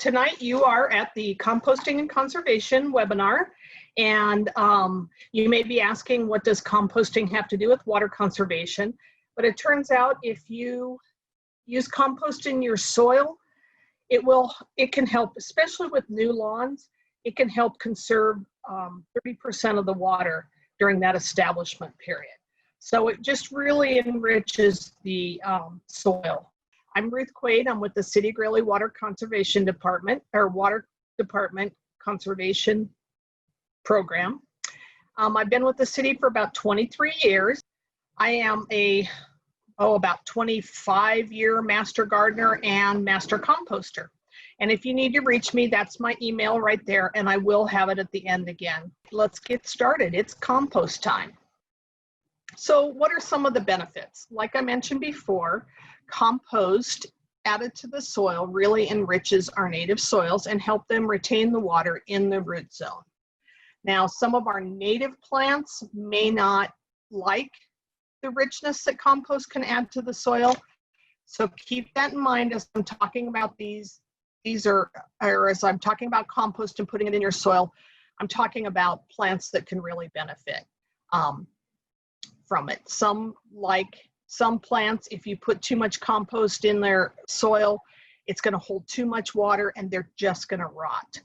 tonight you are at the Composting and Conservation webinar, and you may be asking, what does composting have to do with water conservation? But it turns out if you use compost in your soil, it can help, especially with new lawns. It can help conserve 30% of the water during that establishment period. So it just really enriches the soil. I'm Ruth Quade. I'm with the City of Greeley Water Conservation Department, or Water Department Conservation Program. I've been with the city for about 23 years. I am about 25-year master gardener and master composter. And if you need to reach me, that's my email right there, and I will have it at the end again. Let's get started. It's compost time. So what are some of the benefits? Like I mentioned before, compost added to the soil really enriches our native soils and help them retain the water in the root zone. Now, some of our native plants may not like the richness that compost can add to the soil. So keep that in mind as I'm talking about these as I'm talking about compost and putting it in your soil, I'm talking about plants that can really benefit from it. Some plants, if you put too much compost in their soil, it's going to hold too much water and they're just going to rot.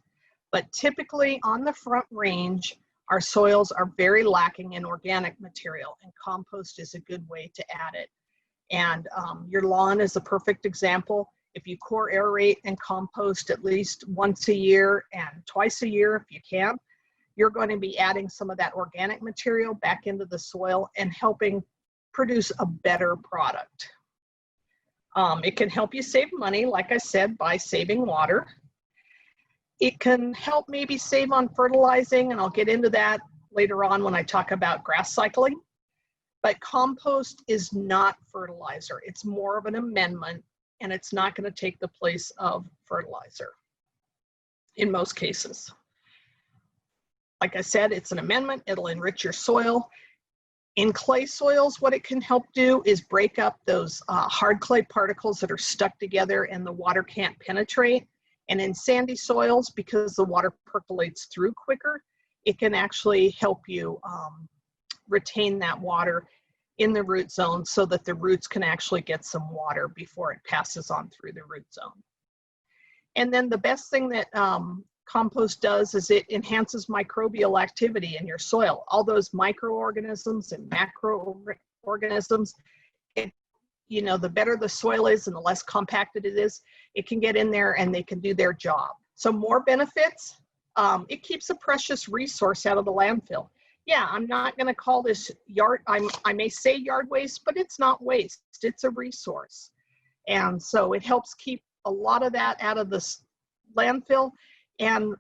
But typically on the Front Range, our soils are very lacking in organic material, and compost is a good way to add it. And your lawn is a perfect example. If you core aerate and compost at least once a year and twice a year if you can, you're going to be adding some of that organic material back into the soil and helping produce a better product. It can help you save money, like I said, by saving water. It can help maybe save on fertilizing, and I'll get into that later on when I talk about grass cycling. But compost is not fertilizer. It's more of an amendment, and it's not going to take the place of fertilizer in most cases. Like I said, it's an amendment. It'll enrich your soil. In clay soils, what it can help do is break up those hard clay particles that are stuck together and the water can't penetrate. And in sandy soils, because the water percolates through quicker, it can actually help you retain that water in the root zone so that the roots can actually get some water before it passes on through the root zone. And then the best thing that compost does is it enhances microbial activity in your soil. All those microorganisms and macroorganisms, the better the soil is and the less compacted it is, it can get in there and they can do their job. So more benefits, it keeps a precious resource out of the landfill. Yeah, I'm not going to call this I may say yard waste, but it's not waste. It's a resource. And so it helps keep a lot of that out of the landfill. And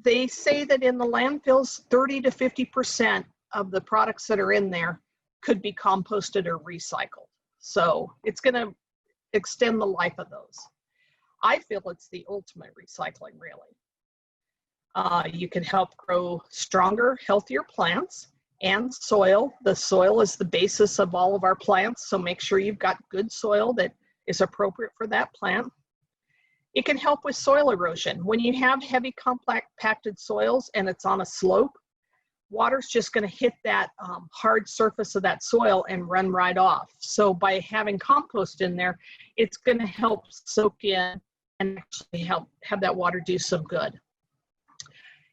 they say that in the landfills, 30 to 50% of the products that are in there could be composted or recycled. So it's going to extend the life of those. I feel it's the ultimate recycling, really. You can help grow stronger, healthier plants and soil. The soil is the basis of all of our plants, so make sure you've got good soil that is appropriate for that plant. It can help with soil erosion. When you have heavy compacted soils and it's on a slope, water's just going to hit that hard surface of that soil and run right off. So by having compost in there, it's going to help soak in and actually help have that water do some good.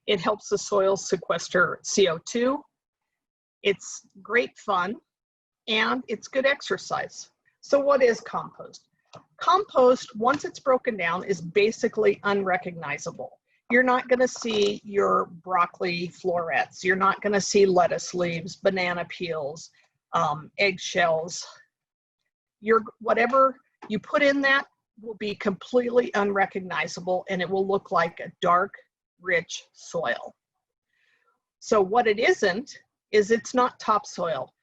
It helps the soil sequester CO2. It's great fun, and it's good exercise. So what is compost? Compost, once it's broken down, is basically unrecognizable. You're not going to see your broccoli florets. You're not going to see lettuce leaves, banana peels, eggshells. Whatever you put in that will be completely unrecognizable, and it will look like a dark, rich soil. So what it isn't is it's not topsoil.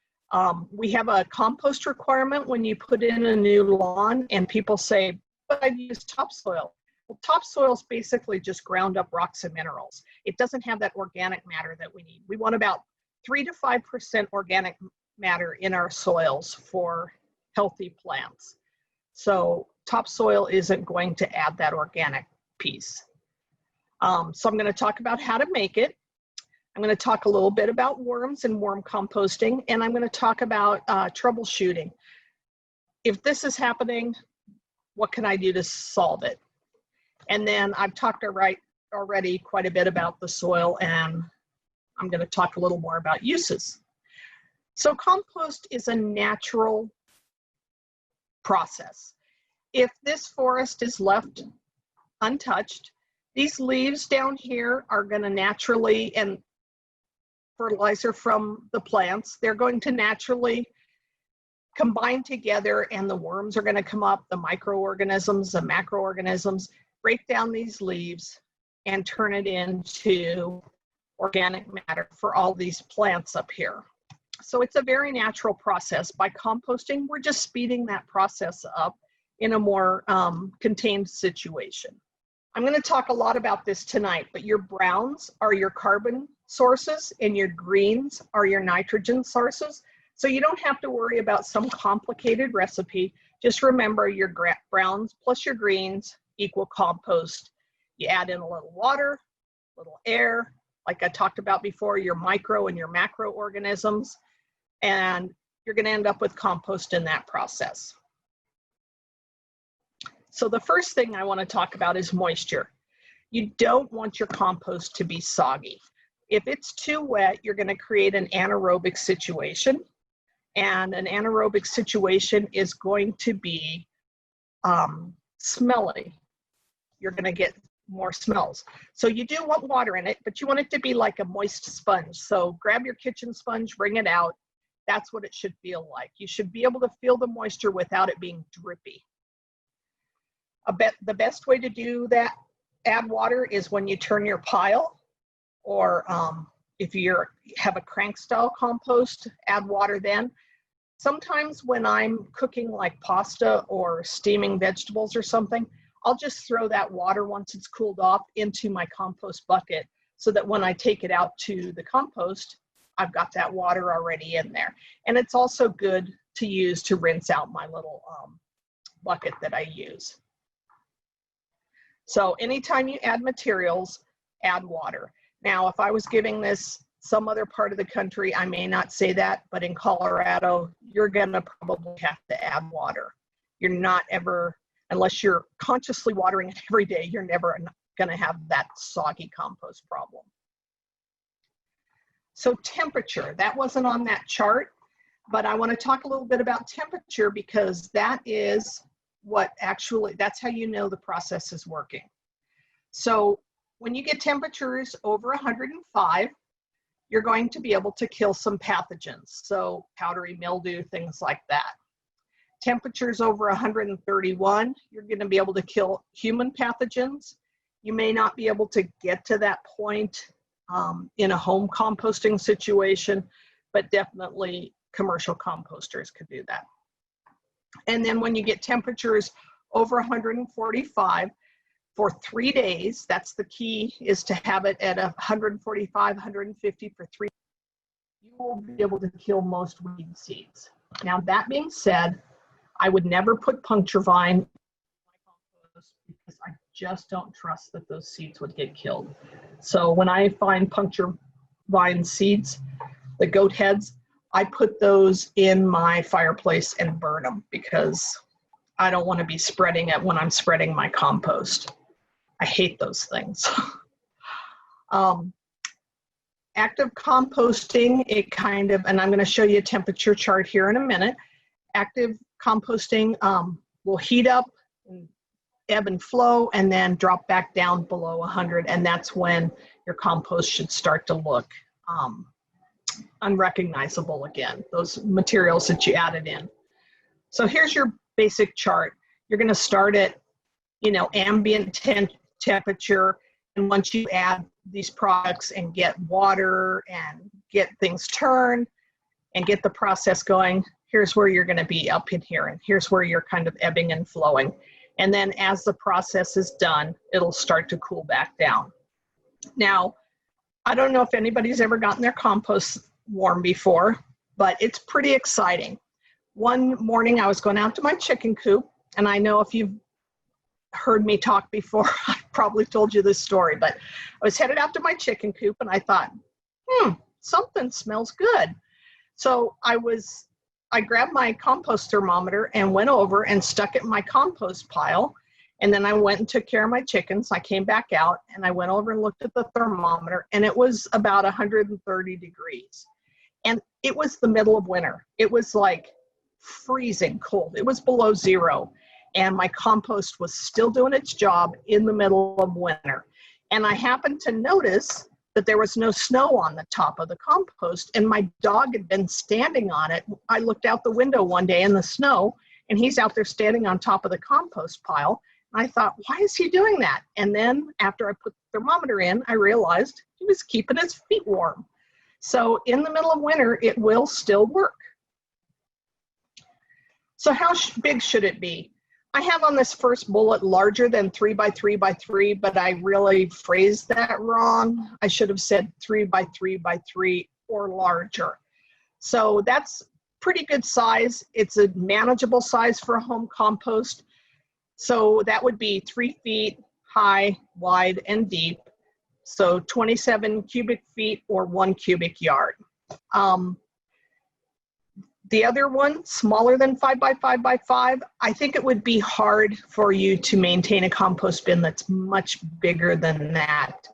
We have a compost requirement when you put in a new lawn, and people say, but I've used topsoil. Well, topsoil is basically just ground up rocks and minerals. It doesn't have that organic matter that we need. We want about 3 to 5% organic matter in our soils for healthy plants. So topsoil isn't going to add that organic piece. So I'm going to talk about how to make it. I'm going to talk a little bit about worms and worm composting, and I'm going to talk about troubleshooting. If this is happening, what can I do to solve it? And then I've talked already quite a bit about the soil, and I'm going to talk a little more about uses. So compost is a natural process. If this forest is left untouched, these leaves down here are going to naturally, and fertilizer from the plants, they're going to naturally combine together, and the worms are going to come up, the microorganisms, the macroorganisms, break down these leaves and turn it into organic matter for all these plants up here. So it's a very natural process. By composting, we're just speeding that process up in a more contained situation. I'm going to talk a lot about this tonight, but your browns are your carbon sources and your greens are your nitrogen sources. So you don't have to worry about some complicated recipe. Just remember your browns plus your greens equal compost. You add in a little water, a little air, like I talked about before, your micro and your macroorganisms, and you're going to end up with compost in that process. So the first thing I want to talk about is moisture. You don't want your compost to be soggy. If it's too wet, you're going to create an anaerobic situation, and an anaerobic situation is going to be smelly. You're going to get more smells. So you do want water in it, but you want it to be like a moist sponge. So grab your kitchen sponge, wring it out. That's what it should feel like. You should be able to feel the moisture without it being drippy. The best way to do that, add water, is when you turn your pile, or if you have a crank style compost, add water then. Sometimes when I'm cooking like pasta or steaming vegetables or something, I'll just throw that water once it's cooled off into my compost bucket so that when I take it out to the compost, I've got that water already in there. And it's also good to use to rinse out my little bucket that I use. So anytime you add materials, add water. Now, if I was giving this some other part of the country, I may not say that, but in Colorado, you're gonna probably have to add water. You're not ever, unless you're consciously watering it every day, you're never gonna have that soggy compost problem. So temperature, that wasn't on that chart, but I wanna talk a little bit about temperature because that is what actually, that's how you know the process is working. So when you get temperatures over 105, you're going to be able to kill some pathogens. So powdery mildew, things like that. Temperatures over 131, you're going to be able to kill human pathogens. You may not be able to get to that point in a home composting situation, but definitely commercial composters could do that. And then when you get temperatures over 145 for 3 days, that's the key, is to have it at 145, 150 for 3 days, you will be able to kill most weed seeds. Now, that being said, I would never put puncture vine in my compost because I just don't trust that those seeds would get killed. So when I find puncture vine seeds, the goat heads, I put those in my fireplace and burn them because I don't want to be spreading it when I'm spreading my compost. I hate those things. Active composting, it kind of, and I'm going to show you a temperature chart here in a minute. Active composting will heat up, and ebb and flow, and then drop back down below 100, and that's when your compost should start to look unrecognizable again, those materials that you added in. So here's your basic chart. You're going to start at, ambient temperature, and once you add these products and get water and get things turned and get the process going, here's where you're going to be up in here, and here's where you're kind of ebbing and flowing. And then as the process is done, it'll start to cool back down. Now, I don't know if anybody's ever gotten their compost warm before, but it's pretty exciting. One morning I was going out to my chicken coop, and I know if you've heard me talk before, I probably told you this story, but I was headed out to my chicken coop and I thought, something smells good. So I grabbed my compost thermometer and went over and stuck it in my compost pile. And then I went and took care of my chickens. I came back out and I went over and looked at the thermometer, and it was about 130 degrees. And it was the middle of winter. It was like freezing cold. It was below zero. And my compost was still doing its job in the middle of winter. And I happened to notice that there was no snow on the top of the compost, and my dog had been standing on it. I looked out the window one day in the snow, and he's out there standing on top of the compost pile. And I thought, why is he doing that? And then after I put the thermometer in, I realized he was keeping his feet warm. So in the middle of winter, it will still work. So how big should it be? I have on this first bullet larger than 3 by 3 by 3, but I really phrased that wrong. I should have said 3 by 3 by 3 or larger. So that's pretty good size. It's a manageable size for a home compost. So that would be 3 feet high, wide, and deep. So 27 cubic feet or 1 cubic yard. The other one, smaller than 5 by 5 by 5, I think it would be hard for you to maintain a compost bin that's much bigger than that.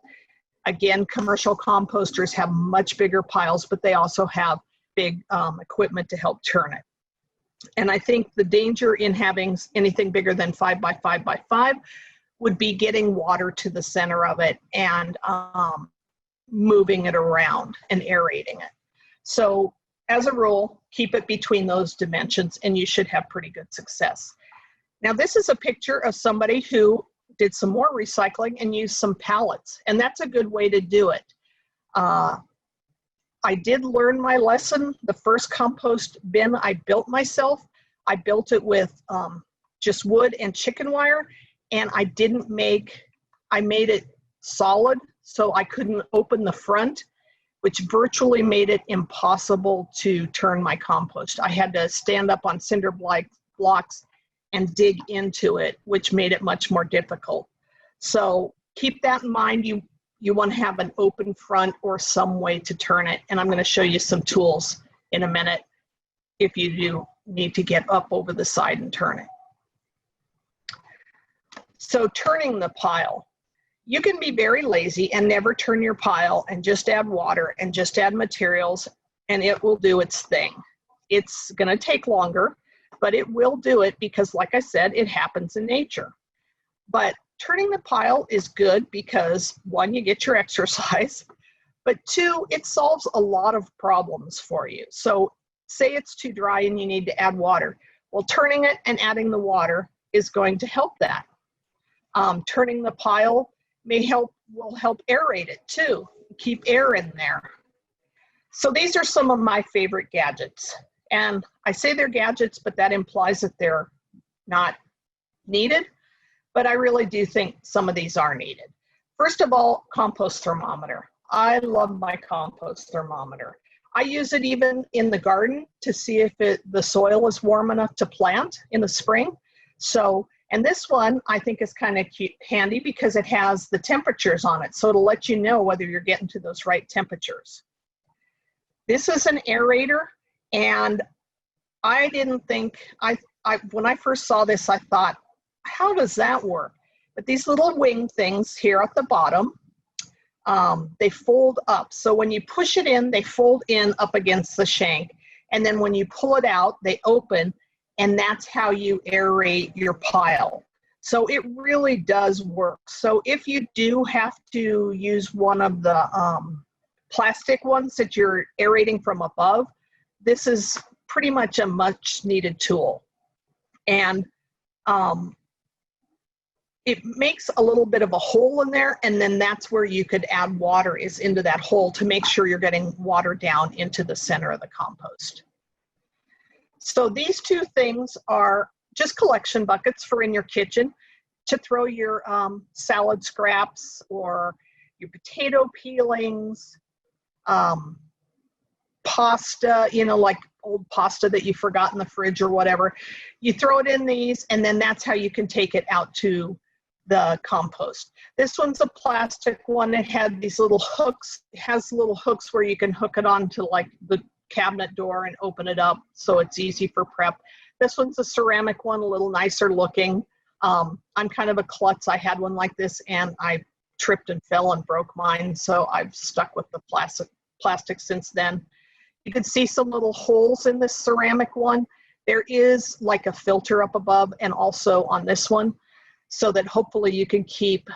Again, commercial composters have much bigger piles, but they also have big equipment to help turn it. And I think the danger in having anything bigger than 5 by 5 by 5 would be getting water to the center of it and moving it around and aerating it. So as a rule, keep it between those dimensions and you should have pretty good success. Now this is a picture of somebody who did some more recycling and used some pallets, and that's a good way to do it. I did learn my lesson. The first compost bin I built myself, I built it with just wood and chicken wire, and I made it solid so I couldn't open the front, which virtually made it impossible to turn my compost. I had to stand up on cinder blocks and dig into it, which made it much more difficult. So keep that in mind. You want to have an open front or some way to turn it. And I'm going to show you some tools in a minute if you do need to get up over the side and turn it. So turning the pile. You can be very lazy and never turn your pile and just add water and just add materials and it will do its thing. It's going to take longer, but it will do it because, like I said, it happens in nature. But turning the pile is good because, one, you get your exercise, but two, it solves a lot of problems for you. So say it's too dry and you need to add water. Well, turning it and adding the water is going to help that. Turning the pile will help aerate it too, keep air in there. So these are some of my favorite gadgets. And I say they're gadgets, but that implies that they're not needed. But I really do think some of these are needed. First of all, compost thermometer. I love my compost thermometer. I use it even in the garden to see if the soil is warm enough to plant in the spring. So, and this one I think is kind of handy because it has the temperatures on it. So it'll let you know whether you're getting to those right temperatures. This is an aerator, and I didn't think, when I first saw this, I thought, how does that work? But these little wing things here at the bottom, they fold up. So when you push it in, they fold in up against the shank. And then when you pull it out, they open, and that's how you aerate your pile. So it really does work. So if you do have to use one of the plastic ones that you're aerating from above, this is pretty much a much needed tool. And it makes a little bit of a hole in there, and then that's where you could add water, is into that hole, to make sure you're getting water down into the center of the compost. So these two things are just collection buckets for in your kitchen to throw your salad scraps or your potato peelings, pasta, you know, like old pasta that you forgot in the fridge or whatever. You throw it in these, and then that's how you can take it out to the compost. This one's a plastic one. It had these little hooks. It has little hooks where you can hook it onto like the cabinet door and open it up, so it's easy for prep. This one's a ceramic one, a little nicer looking. I'm kind of a klutz. I had one like this and I tripped and fell and broke mine, so I've stuck with the plastic since then. You can see some little holes in this ceramic one. There is like a filter up above and also on this one, so that hopefully you can keep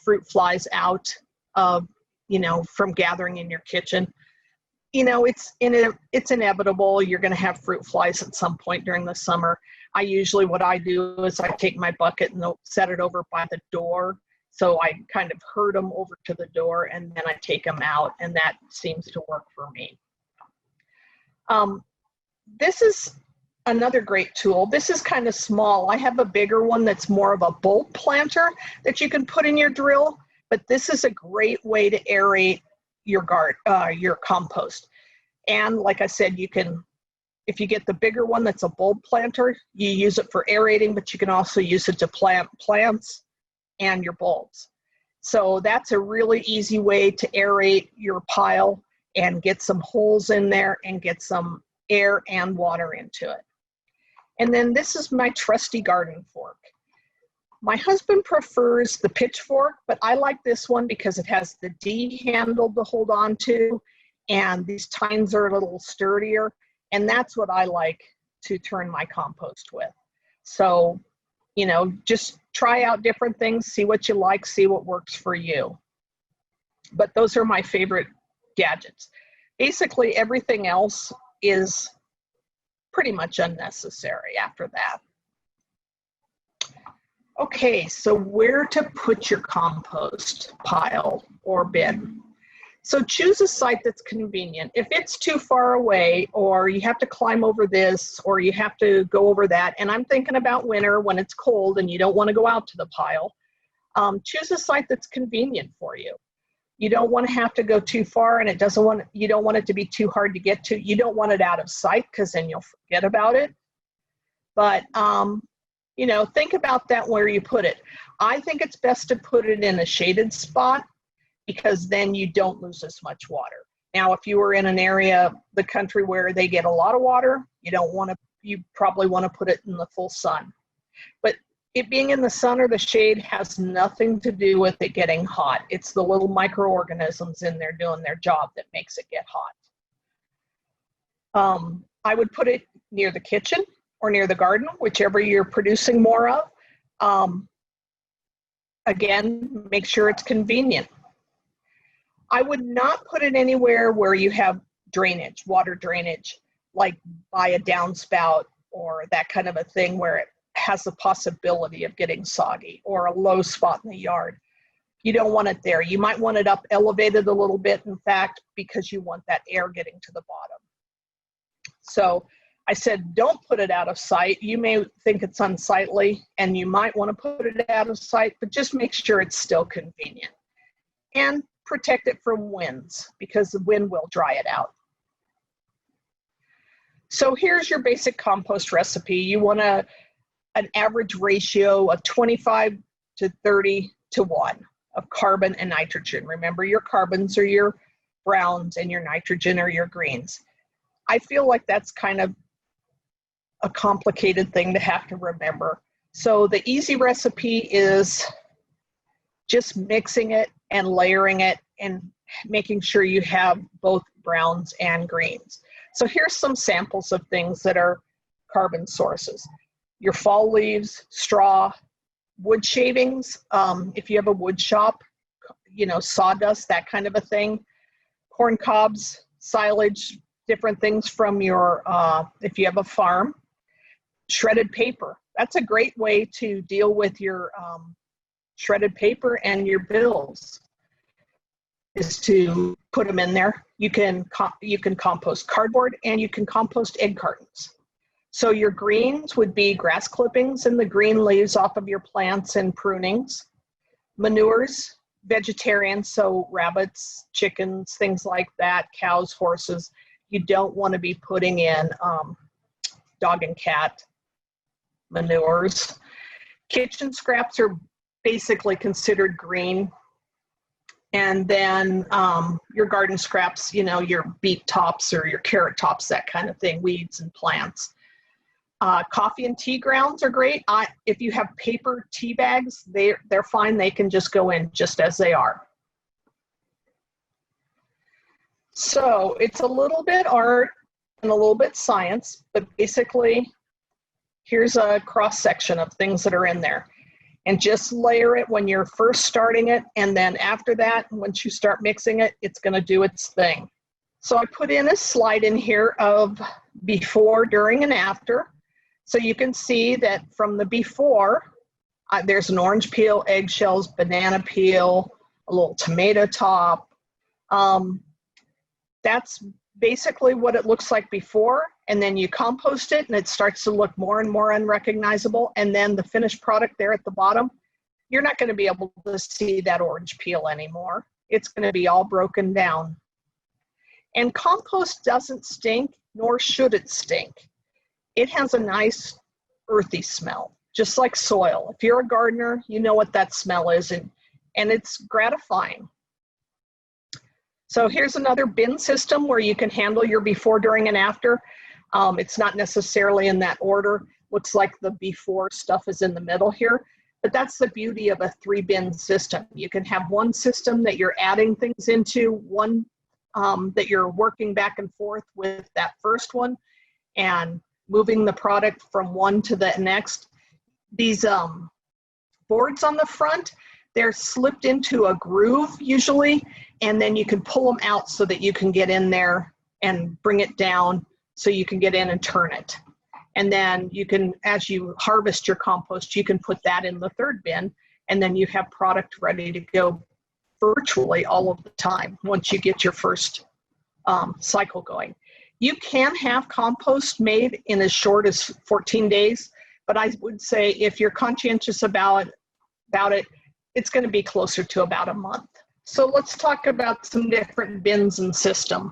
fruit flies out of, you know, from gathering in your kitchen. You know, it's inevitable. You're going to have fruit flies at some point during the summer. What I do is I take my bucket and set it over by the door. So I kind of herd them over to the door and then I take them out, and that seems to work for me. This is another great tool. This is kind of small. I have a bigger one that's more of a bulb planter that you can put in your drill, but this is a great way to aerate your compost. And like I said, you can, if you get the bigger one that's a bulb planter, you use it for aerating, but you can also use it to plant plants and your bulbs. So that's a really easy way to aerate your pile and get some holes in there and get some air and water into it. And then this is my trusty garden fork. My husband prefers the pitchfork, but I like this one because it has the D handle to hold on to, and these tines are a little sturdier, and that's what I like to turn my compost with. So, you know, just try out different things, see what you like, see what works for you. But those are my favorite gadgets. Basically, everything else is pretty much unnecessary after that. Okay, so where to put your compost pile or bin? So choose a site that's convenient. If it's too far away, or you have to climb over this, or you have to go over that, and I'm thinking about winter when it's cold and you don't want to go out to the pile, choose a site that's convenient for you. You don't want to have to go too far, and you don't want it to be too hard to get to. You don't want it out of sight because then you'll forget about it. But you know, think about that where you put it. I think it's best to put it in a shaded spot because then you don't lose as much water. Now, if you were in an area, the country where they get a lot of water, you probably want to put it in the full sun. But it being in the sun or the shade has nothing to do with it getting hot. It's the little microorganisms in there doing their job that makes it get hot. I would put it near the kitchen or near the garden, whichever you're producing more of. Again, make sure it's convenient. I would not put it anywhere where you have drainage, water drainage, like by a downspout or that kind of a thing where it has the possibility of getting soggy, or a low spot in the yard. You don't want it there. You might want it up elevated a little bit, in fact, because you want that air getting to the bottom. So I said, don't put it out of sight. You may think it's unsightly and you might want to put it out of sight, but just make sure it's still convenient. And protect it from winds, because the wind will dry it out. So here's your basic compost recipe. You want an average ratio of 25 to 30 to 1 of carbon and nitrogen. Remember, your carbons are your browns and your nitrogen are your greens. I feel like that's kind of a complicated thing to have to remember. So the easy recipe is just mixing it and layering it and making sure you have both browns and greens. So here's some samples of things that are carbon sources. Your fall leaves, straw, wood shavings, if you have a wood shop, you know, sawdust, that kind of a thing, corn cobs, silage, different things from your, if you have a farm, shredded paper. That's a great way to deal with your shredded paper and your bills, is to put them in there. You can compost cardboard and you can compost egg cartons. So your greens would be grass clippings and the green leaves off of your plants and prunings. Manures, vegetarian, so rabbits, chickens, things like that, cows, horses. You don't want to be putting in dog and cat manures. Kitchen scraps are basically considered green. And then your garden scraps, you know, your beet tops or your carrot tops, that kind of thing, weeds and plants. Coffee and tea grounds are great. If you have paper tea bags, they're fine. They can just go in just as they are. So it's a little bit art and a little bit science, but basically here's a cross section of things that are in there. And just layer it when you're first starting it, and then after that, once you start mixing it, it's going to do its thing. So I put in a slide in here of before, during, and after. So you can see that from the before, there's an orange peel, eggshells, banana peel, a little tomato top. That's basically what it looks like before, and then you compost it and it starts to look more and more unrecognizable, and then the finished product there at the bottom, you're not going to be able to see that orange peel anymore. It's going to be all broken down. And compost doesn't stink, nor should it stink. It has a nice earthy smell, just like soil. If you're a gardener, you know what that smell is, and it's gratifying. So here's another bin system where you can handle your before, during, and after. It's not necessarily in that order. Looks like the before stuff is in the middle here, but that's the beauty of a 3-bin system. You can have one system that you're adding things into, one that you're working back and forth with that first one and moving the product from one to the next. These boards on the front, they're slipped into a groove usually, and then you can pull them out so that you can get in there and bring it down so you can get in and turn it. And then you can, as you harvest your compost, you can put that in the 3rd bin, and then you have product ready to go virtually all of the time once you get your first cycle going. You can have compost made in as short as 14 days, but I would say if you're conscientious about it, it's going to be closer to about a month. So let's talk about some different bins and systems.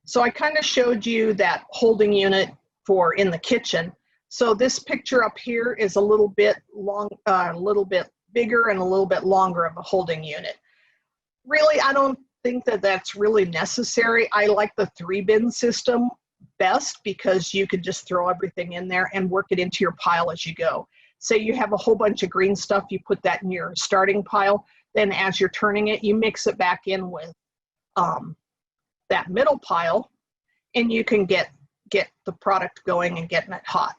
So I kind of showed you that holding unit for in the kitchen. So this picture up here is a little bit bigger and a little bit longer of a holding unit. Really, I don't think that that's really necessary. I like the 3-bin system best because you can just throw everything in there and work it into your pile as you go. Say you have a whole bunch of green stuff, you put that in your starting pile, then as you're turning it, you mix it back in with that middle pile, and you can get the product going and getting it hot.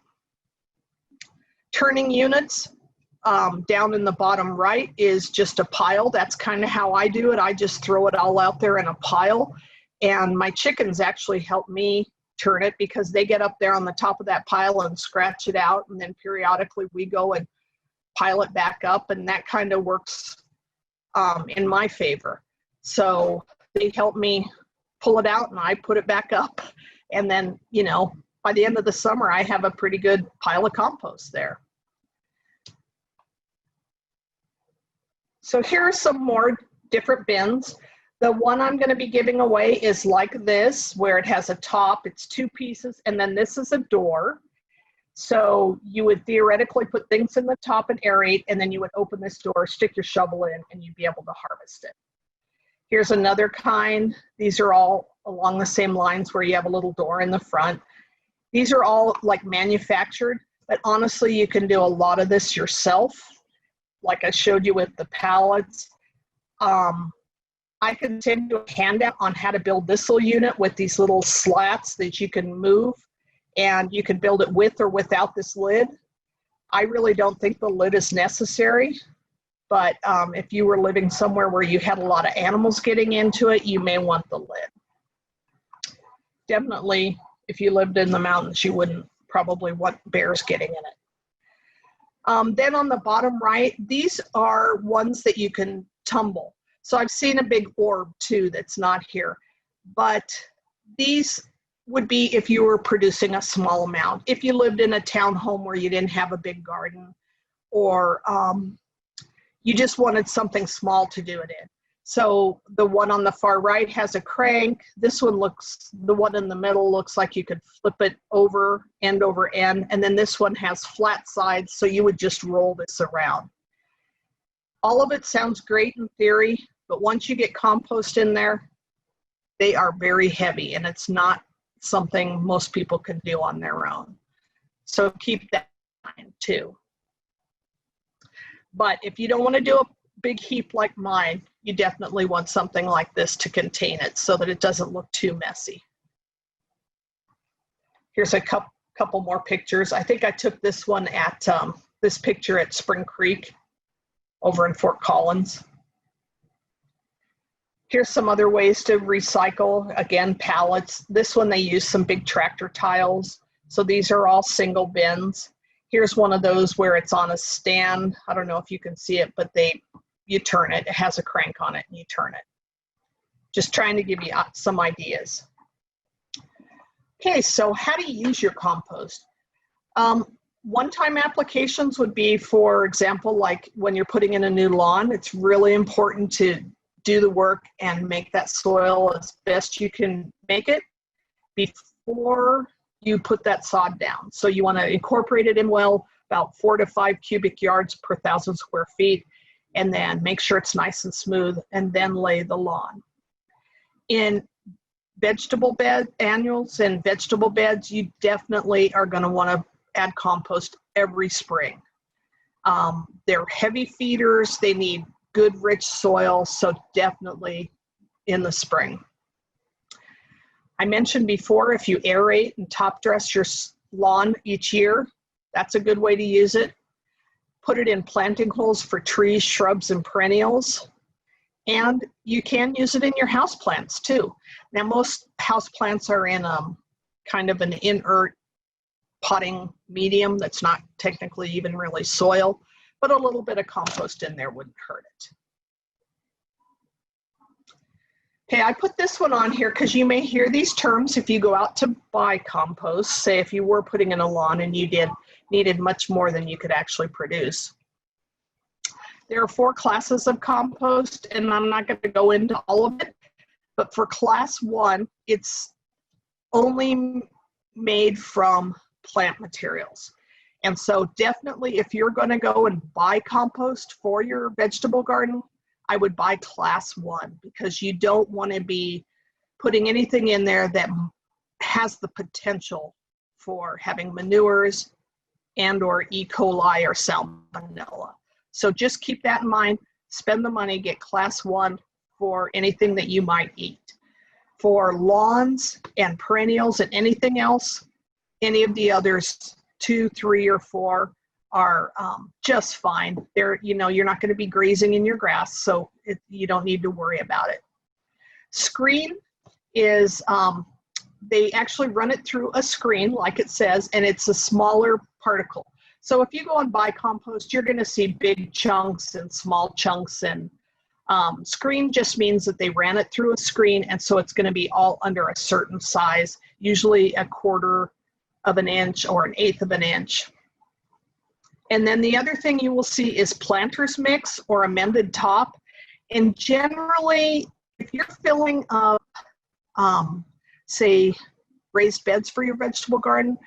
Turning units, down in the bottom right is just a pile. That's kind of how I do it. I just throw it all out there in a pile, and my chickens actually help me turn it because they get up there on the top of that pile and scratch it out, and then periodically we go and pile it back up, and that kind of works in my favor. So they help me pull it out and I put it back up, and then, you know, by the end of the summer I have a pretty good pile of compost there. So here are some more different bins. The one I'm going to be giving away is like this, where it has a top, it's 2 pieces, and then this is a door. So you would theoretically put things in the top and aerate, and then you would open this door, stick your shovel in, and you'd be able to harvest it. Here's another kind. These are all along the same lines where you have a little door in the front. These are all like manufactured, but honestly, you can do a lot of this yourself. Like I showed you with the pallets. I can send you a handout on how to build this little unit with these little slats that you can move, and you can build it with or without this lid. I really don't think the lid is necessary, but if you were living somewhere where you had a lot of animals getting into it, you may want the lid. Definitely, if you lived in the mountains, you wouldn't probably want bears getting in it. Then on the bottom right, these are ones that you can tumble. So I've seen a big orb too that's not here, but these would be if you were producing a small amount. If you lived in a townhome where you didn't have a big garden, or you just wanted something small to do it in. So the one on the far right has a crank. This one the one in the middle looks like you could flip it over end, and then this one has flat sides, so you would just roll this around. All of it sounds great in theory, but once you get compost in there, they are very heavy, and it's not something most people can do on their own. So keep that in mind too. But if you don't want to do a big heap like mine, you definitely want something like this to contain it so that it doesn't look too messy. Here's a couple more pictures. I think I took this one at, this picture at Spring Creek over in Fort Collins. Here's some other ways to recycle. Again, pallets. This one they use some big tractor tiles. So these are all single bins. Here's one of those where it's on a stand. I don't know if you can see it, but you turn it. It has a crank on it and you turn it. Just trying to give you some ideas. Okay, so how do you use your compost? One-time applications would be, for example, like when you're putting in a new lawn, it's really important to do the work and make that soil as best you can make it before you put that sod down. So you want to incorporate it in well, about 4 to 5 cubic yards per 1,000 square feet, and then make sure it's nice and smooth, and then lay the lawn. In vegetable bed annuals and vegetable beds, you definitely are going to want to add compost every spring. They're heavy feeders. They need good rich soil, so definitely in the spring. I mentioned before, if you aerate and top dress your lawn each year, that's a good way to use it. Put it in planting holes for trees, shrubs, and perennials. And you can use it in your houseplants too. Now, most houseplants are in kind of an inert potting medium that's not technically even really soil, but a little bit of compost in there wouldn't hurt it. Okay, I put this one on here because you may hear these terms if you go out to buy compost. Say if you were putting in a lawn and you needed much more than you could actually produce. There are 4 classes of compost, and I'm not going to go into all of it, but for class 1, it's only made from plant materials. And so definitely if you're going to go and buy compost for your vegetable garden, I would buy class 1, because you don't want to be putting anything in there that has the potential for having manures and or E. coli or salmonella. So just keep that in mind. Spend the money, get class 1 for anything that you might eat. For lawns and perennials and anything else, any of the others, 2, 3, or 4 are just fine. You're not going to be grazing in your grass, so you don't need to worry about it. Screen is, they actually run it through a screen like it says, and it's a smaller particle. So if you go and buy compost, you're going to see big chunks and small chunks, and screen just means that they ran it through a screen, and so it's going to be all under a certain size, usually 1/4 of an inch or 1/8 of an inch. And then the other thing you will see is planter's mix or amended top. And generally, if you're filling up, say, raised beds for your vegetable garden,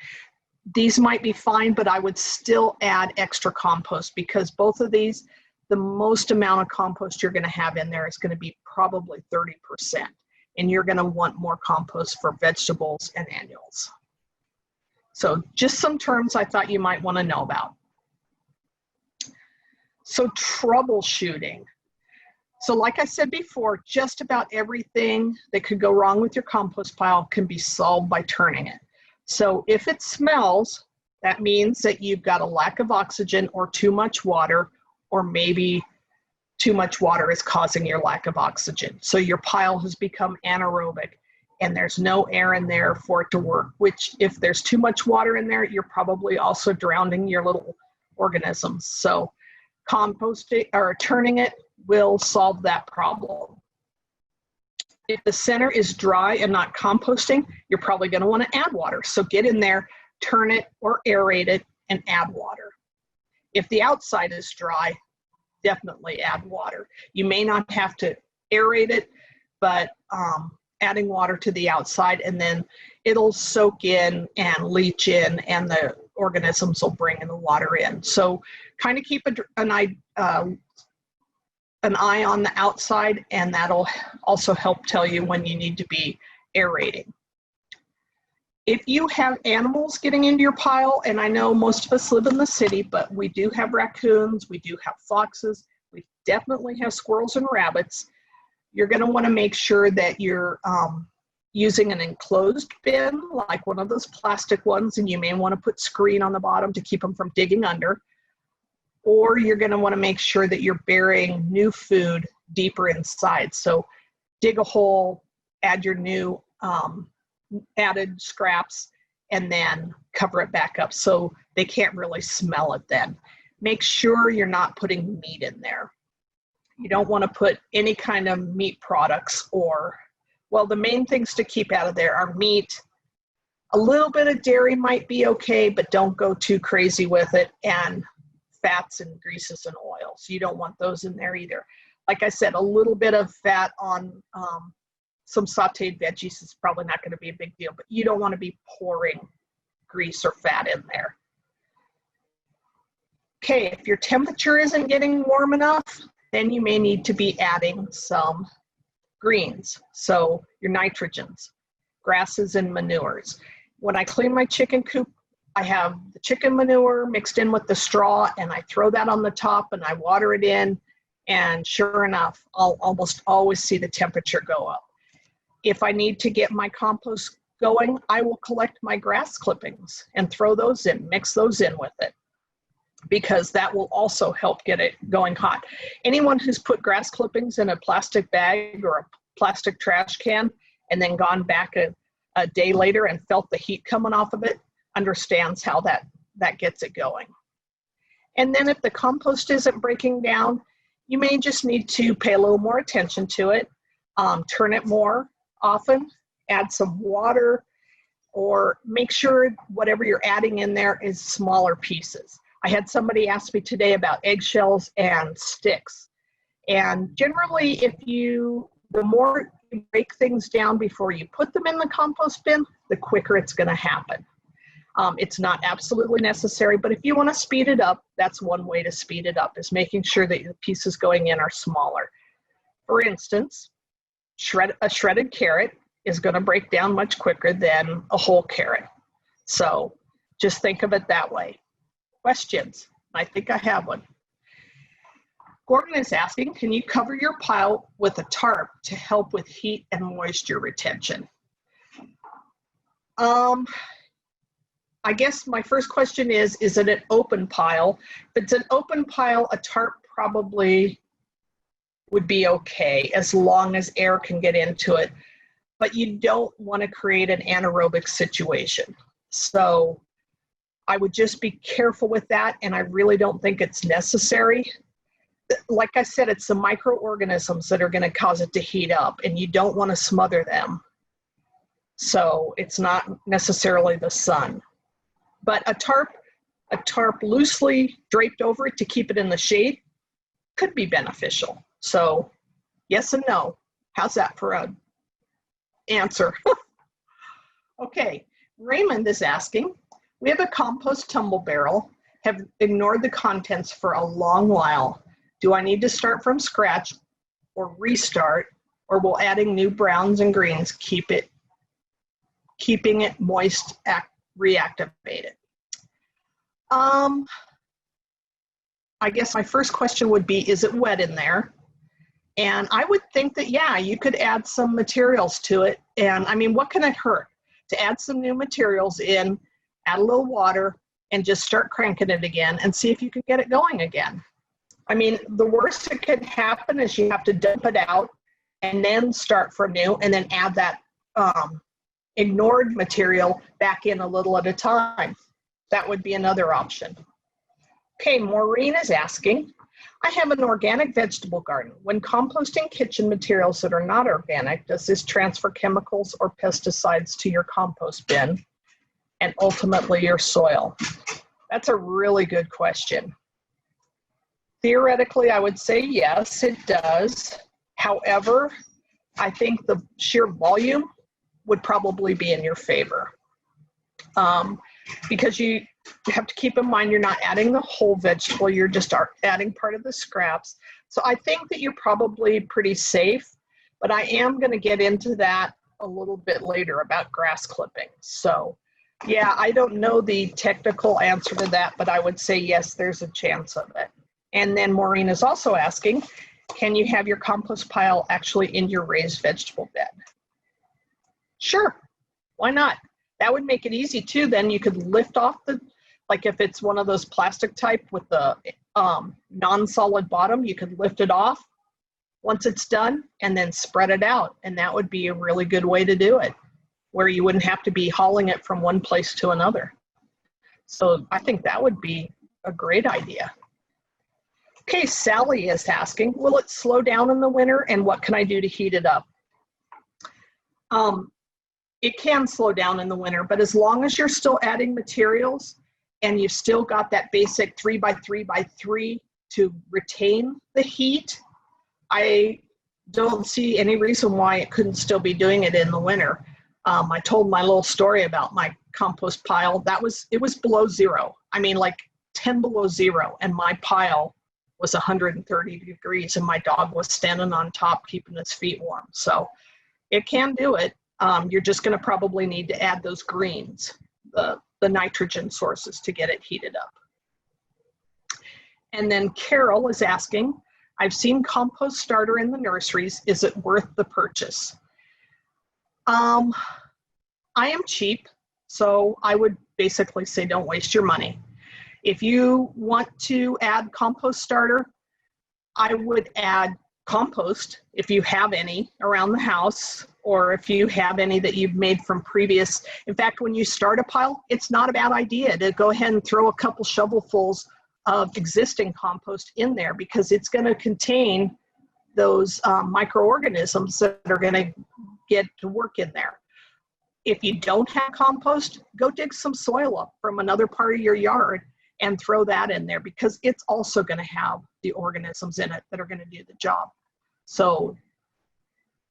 these might be fine, but I would still add extra compost, because both of these, the most amount of compost you're going to have in there is going to be probably 30%. And you're going to want more compost for vegetables and annuals. So just some terms I thought you might want to know about. So troubleshooting. So like I said before, just about everything that could go wrong with your compost pile can be solved by turning it. So if it smells, that means that you've got a lack of oxygen or too much water, or maybe too much water is causing your lack of oxygen. So your pile has become anaerobic and there's no air in there for it to work, which if there's too much water in there, you're probably also drowning your little organisms. So composting or turning it will solve that problem. If the center is dry and not composting, you're probably going to want to add water. So get in there, turn it or aerate it, and add water. If the outside is dry, definitely add water. You may not have to aerate it, but adding water to the outside, and then it'll soak in and leach in, and the organisms will bring the water in. So kind of keep an eye on the outside, and that'll also help tell you when you need to be aerating. If you have animals getting into your pile, and I know most of us live in the city, but we do have raccoons, we do have foxes, we definitely have squirrels and rabbits, you're going to want to make sure that you're using an enclosed bin, like one of those plastic ones, and you may want to put screen on the bottom to keep them from digging under. Or you're going to want to make sure that you're burying new food deeper inside. So dig a hole, add your new added scraps, and then cover it back up so they can't really smell it then. Make sure you're not putting meat in there. You don't want to put any kind of meat products or, well, the main things to keep out of there are meat. A little bit of dairy might be okay, but don't go too crazy with it, and fats and greases and oils. You don't want those in there either. Like I said, a little bit of fat on some sauteed veggies is probably not going to be a big deal, but you don't want to be pouring grease or fat in there. Okay, if your temperature isn't getting warm enough, then you may need to be adding some greens. So your nitrogens, grasses and manures. When I clean my chicken coop, I have the chicken manure mixed in with the straw, and I throw that on the top and I water it in, and sure enough, I'll almost always see the temperature go up. If I need to get my compost going, I will collect my grass clippings and throw those in, mix those in with it, because that will also help get it going hot. Anyone who's put grass clippings in a plastic bag or a plastic trash can and then gone back a day later and felt the heat coming off of it understands how that gets it going. And then if the compost isn't breaking down, you may just need to pay a little more attention to it, turn it more often, add some water, or make sure whatever you're adding in there is smaller pieces. I had somebody ask me today about eggshells and sticks. And generally, the more you break things down before you put them in the compost bin, the quicker it's going to happen. It's not absolutely necessary, but if you want to speed it up, that's one way to speed it up, is making sure that the pieces going in are smaller. For instance, a shredded carrot is going to break down much quicker than a whole carrot. So just think of it that way. Questions? I think I have one. Gordon is asking, can you cover your pile with a tarp to help with heat and moisture retention? I guess my first question is it an open pile? If it's an open pile, a tarp probably would be okay as long as air can get into it. But you don't want to create an anaerobic situation. So I would just be careful with that, and I really don't think it's necessary. Like I said, it's the microorganisms that are going to cause it to heat up, and you don't want to smother them. So it's not necessarily the sun. But a tarp loosely draped over it to keep it in the shade could be beneficial. So yes and no. How's that for an answer? Okay, Raymond is asking, we have a compost tumble barrel, have ignored the contents for a long while. Do I need to start from scratch or restart, or will adding new browns and greens keeping it moist reactivated? I guess my first question would be, is it wet in there? And I would think that, yeah, you could add some materials to it. And I mean, what can it hurt? To add some new materials in, add a little water, and just start cranking it again and see if you can get it going again. I mean, the worst that could happen is you have to dump it out and then start from new and then add that ignored material back in a little at a time. That would be another option. Okay, Maureen is asking, I have an organic vegetable garden. When composting kitchen materials that are not organic, does this transfer chemicals or pesticides to your compost bin and ultimately your soil? That's a really good question. Theoretically, I would say yes, it does. However, I think the sheer volume would probably be in your favor. Because you have to keep in mind you're not adding the whole vegetable, you're just adding part of the scraps. So I think that you're probably pretty safe, but I am going to get into that a little bit later about grass clipping. So yeah, I don't know the technical answer to that, but I would say yes, there's a chance of it. And then Maureen is also asking, can you have your compost pile actually in your raised vegetable bed? Sure, why not? That would make it easy too. Then you could lift off the, like if it's one of those plastic type with the non-solid bottom, you could lift it off once it's done and then spread it out. And that would be a really good way to do it, where you wouldn't have to be hauling it from one place to another. So I think that would be a great idea. Okay, Sally is asking, will it slow down in the winter and what can I do to heat it up? It can slow down in the winter, but as long as you're still adding materials and you've still got that basic 3x3x3 to retain the heat, I don't see any reason why it couldn't still be doing it in the winter. I told my little story about my compost pile. It was below zero. I mean, like 10 below zero, and my pile was 130 degrees, and my dog was standing on top, keeping his feet warm. So it can do it. You're just going to probably need to add those greens, the nitrogen sources, to get it heated up. And then Carol is asking, I've seen compost starter in the nurseries. Is it worth the purchase? I am cheap, so I would basically say don't waste your money. If you want to add compost starter, I would add compost if you have any around the house, or if you have any that you've made from previous. In fact, when you start a pile, it's not a bad idea to go ahead and throw a couple shovelfuls of existing compost in there, because it's going to contain those microorganisms that are going to get to work in there. If you don't have compost, go dig some soil up from another part of your yard and throw that in there, because it's also going to have the organisms in it that are going to do the job. So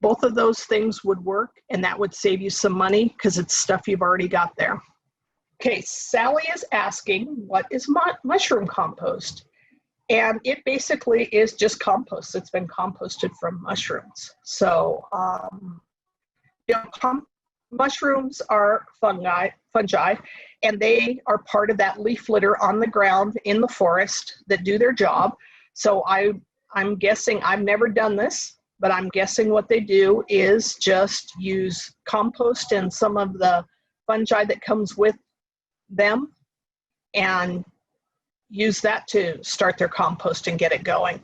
both of those things would work, and that would save you some money because it's stuff you've already got there. Okay, Sally is asking, what is mushroom compost? And it basically is just compost that's been composted from mushrooms. So, you know, mushrooms are fungi, and they are part of that leaf litter on the ground in the forest that do their job. So I'm guessing, I've never done this, but I'm guessing what they do is just use compost and some of the fungi that comes with them and use that to start their compost and get it going.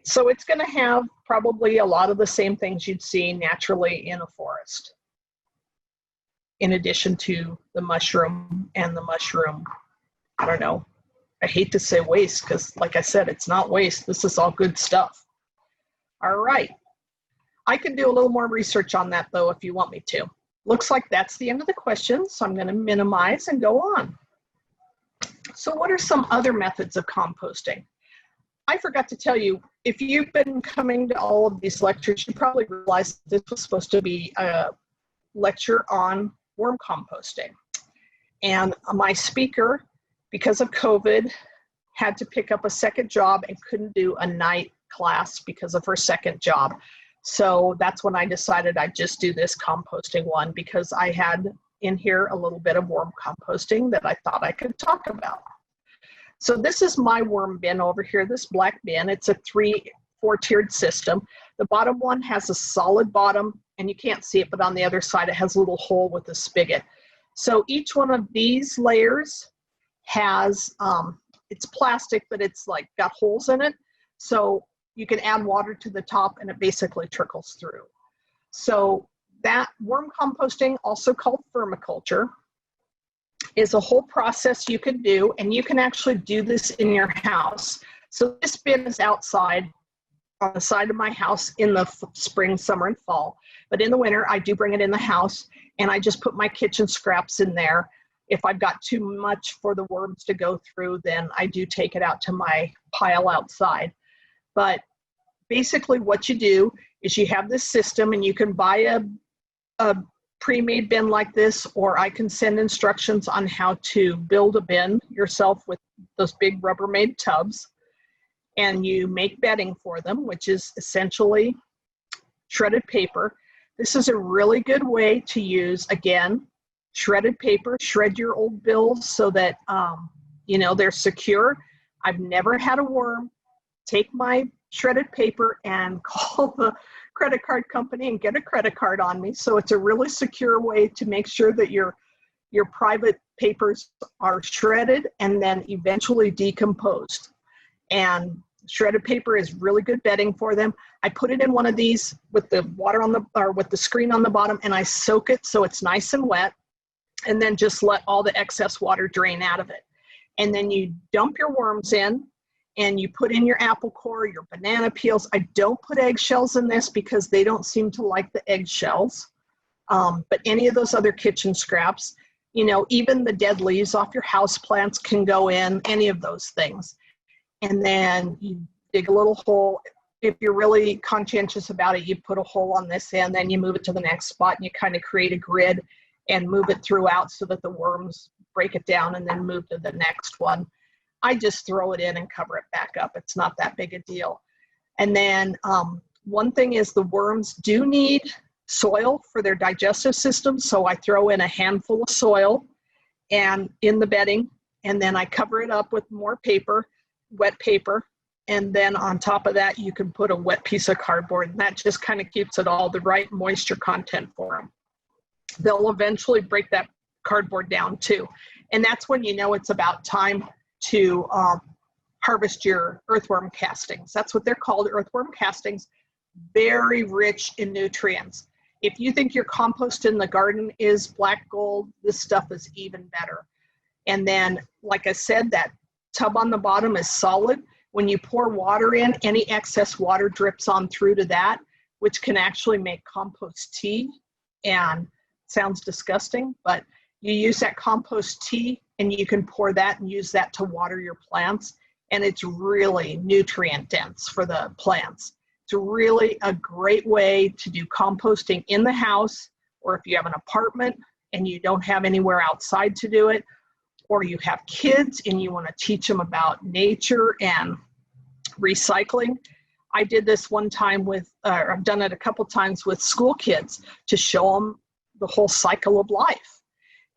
So it's going to have probably a lot of the same things you'd see naturally in a forest, in addition to the mushroom and the mushroom, I don't know, I hate to say waste, because like I said, it's not waste. This is all good stuff. All right. I can do a little more research on that though, if you want me to. Looks like that's the end of the questions, so I'm going to minimize and go on. So what are some other methods of composting? I forgot to tell you, if you've been coming to all of these lectures, you probably realized this was supposed to be a lecture on worm composting. And my speaker, because of COVID, had to pick up a second job and couldn't do a night class because of her second job. So that's when I decided I'd just do this composting one, because I had in here a little bit of worm composting that I thought I could talk about. So this is my worm bin over here, this black bin. It's a 4-tiered system. The bottom one has a solid bottom, and you can't see it, but on the other side it has a little hole with a spigot. So each one of these layers has, it's plastic, but it's like got holes in it. So you can add water to the top and it basically trickles through. So that worm composting, also called vermiculture, is a whole process you can do, and you can actually do this in your house. So this bin is outside on the side of my house in the spring, summer, and fall. But in the winter, I do bring it in the house, and I just put my kitchen scraps in there. If I've got too much for the worms to go through, then I do take it out to my pile outside. But basically what you do is you have this system, and you can buy a pre-made bin like this, or I can send instructions on how to build a bin yourself with those big Rubbermaid tubs. and you make bedding for them, which is essentially shredded paper. This is a really good way to use, again, shredded paper. Shred your old bills so that, you know, they're secure. I've never had a worm take my shredded paper and call the credit card company and get a credit card on me. So it's a really secure way to make sure that your private papers are shredded and then eventually decomposed. And shredded paper is really good bedding for them. I put it in one of these with the water on the, or with the screen on the bottom, and I soak it so it's nice and wet, and then just let all the excess water drain out of it. And then you dump your worms in, and you put in your apple core, your banana peels. I don't put eggshells in this because they don't seem to like the eggshells, but any of those other kitchen scraps, you know, even the dead leaves off your house plants can go in, any of those things. And then you dig a little hole. If you're really conscientious about it, you put a hole on this end, then you move it to the next spot, and you kind of create a grid and move it throughout so that the worms break it down and then move to the next one. I just throw it in and cover it back up. It's not that big a deal. And then one thing is the worms do need soil for their digestive system. So I throw in a handful of soil and in the bedding, and then I cover it up with more paper, wet paper. And then on top of that, you can put a wet piece of cardboard, and that just kind of keeps it all the right moisture content for them. They'll eventually break that cardboard down too. And that's when you know it's about time to harvest your earthworm castings. That's what they're called, earthworm castings. Very rich in nutrients. If you think your compost in the garden is black gold, this stuff is even better. And then, like I said, that tub on the bottom is solid. When you pour water in, any excess water drips on through to that, which can actually make compost tea. And sounds disgusting, but you use that compost tea and you can pour that and use that to water your plants. And it's really nutrient dense for the plants. It's really a great way to do composting in the house, or if you have an apartment and you don't have anywhere outside to do it, or you have kids and you want to teach them about nature and recycling. I did this one time with, I've done it a couple times with school kids to show them the whole cycle of life.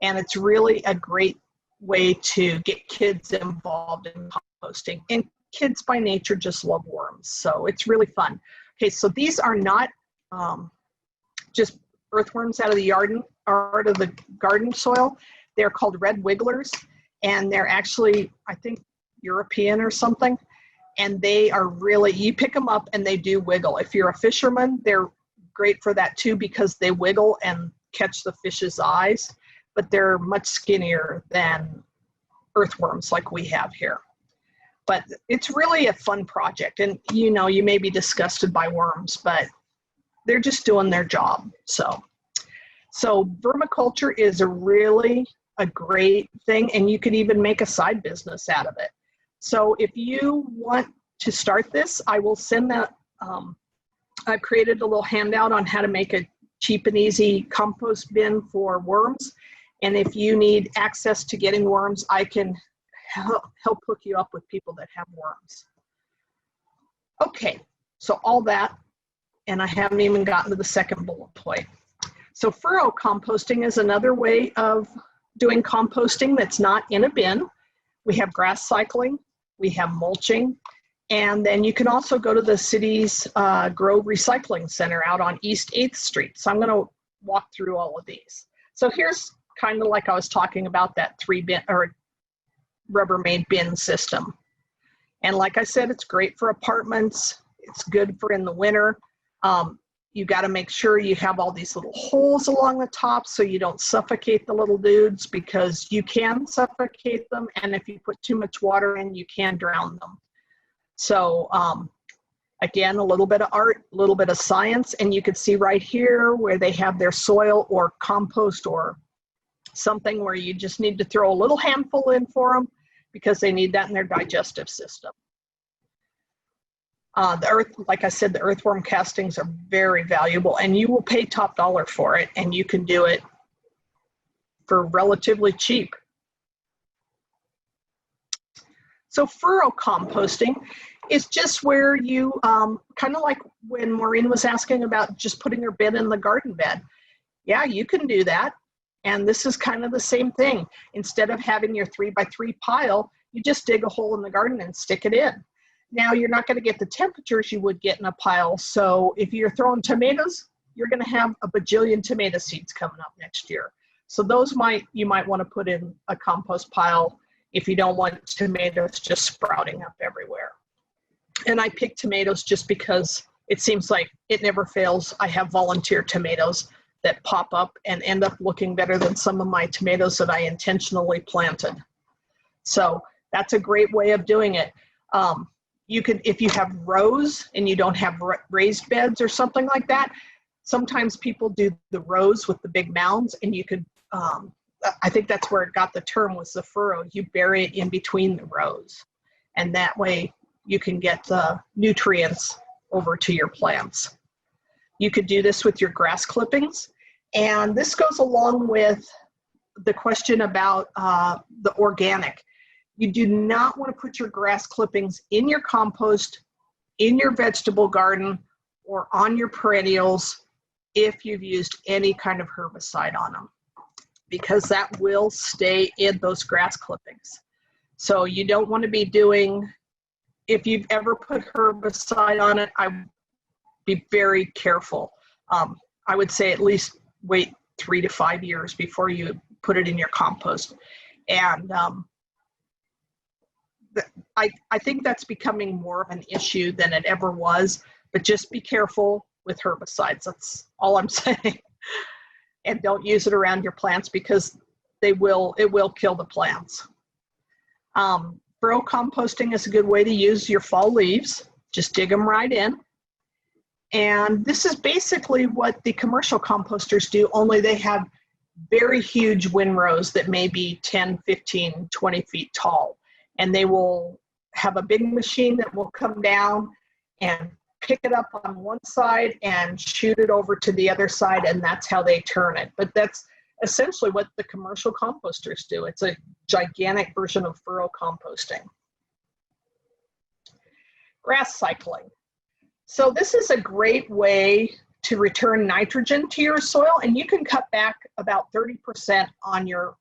And it's really a great way to get kids involved in composting. And kids by nature just love worms, so it's really fun. Okay, so these are not just earthworms out of the garden soil. They're called red wigglers, and they're actually, I think, European or something. And they are really, you pick them up and they do wiggle. If you're a fisherman, they're great for that too, because they wiggle and catch the fish's eyes, but they're much skinnier than earthworms like we have here. But it's really a fun project. And you know, you may be disgusted by worms, but they're just doing their job. So vermiculture is a great thing, and you could even make a side business out of it. So if you want to start this, I will send that. I've created a little handout on how to make a cheap and easy compost bin for worms. And if you need access to getting worms, I can help hook you up with people that have worms. Okay, so all that, and I haven't even gotten to the second bullet point. So furrow composting is another way of doing composting that's not in a bin. We have Grasscycling, we have mulching, and then you can also go to the city's Grove Recycling Center out on East 8th Street. So I'm going to walk through all of these. So here's kind of like I was talking about, that 3-bin or Rubbermaid bin system. And like I said, it's great for apartments. It's good for in the winter. You got to make sure you have all these little holes along the top so you don't suffocate the little dudes, because you can suffocate them. And if you put too much water in, you can drown them. So again, a little bit of art, a little bit of science, and you can see right here where they have their soil or compost or something where you just need to throw a little handful in for them because they need that in their digestive system. Like I said, the earthworm castings are very valuable, and you will pay top dollar for it, and you can do it for relatively cheap. So furrow composting It's just where you, kind of like when Maureen was asking about just putting her bin in the garden bed. Yeah, you can do that. And this is kind of the same thing. Instead of having your 3x3 pile, you just dig a hole in the garden and stick it in. Now, you're not going to get the temperatures you would get in a pile. So if you're throwing tomatoes, you're going to have a bajillion tomato seeds coming up next year. So those you might want to put in a compost pile if you don't want tomatoes just sprouting up everywhere. And I pick tomatoes just because it seems like it never fails. I have volunteer tomatoes that pop up and end up looking better than some of my tomatoes that I intentionally planted. So that's a great way of doing it. You could, if you have rows and you don't have raised beds or something like that, sometimes people do the rows with the big mounds, and you could, I think that's where it got the term, was the furrow. You bury it in between the rows, and that way you can get the nutrients over to your plants. You could do this with your grass clippings, and this goes along with the question about the organic. You do not want to put your grass clippings in your compost, in your vegetable garden, or on your perennials if you've used any kind of herbicide on them, because that will stay in those grass clippings. So you don't want to be doing, if you've ever put herbicide on it, I would be very careful. I would say at least wait 3 to 5 years before you put it in your compost. And I think that's becoming more of an issue than it ever was, but just be careful with herbicides. That's all I'm saying. And don't use it around your plants, because it will kill the plants. Furrow composting is a good way to use your fall leaves. Just dig them right in. And this is basically what the commercial composters do, only they have very huge windrows that may be 10, 15, 20 feet tall. And they will have a big machine that will come down and pick it up on one side and shoot it over to the other side, and that's how they turn it. But that's essentially what the commercial composters do. It's a gigantic version of furrow composting. Grasscycling. So this is a great way to return nitrogen to your soil, and you can cut back about 30% on your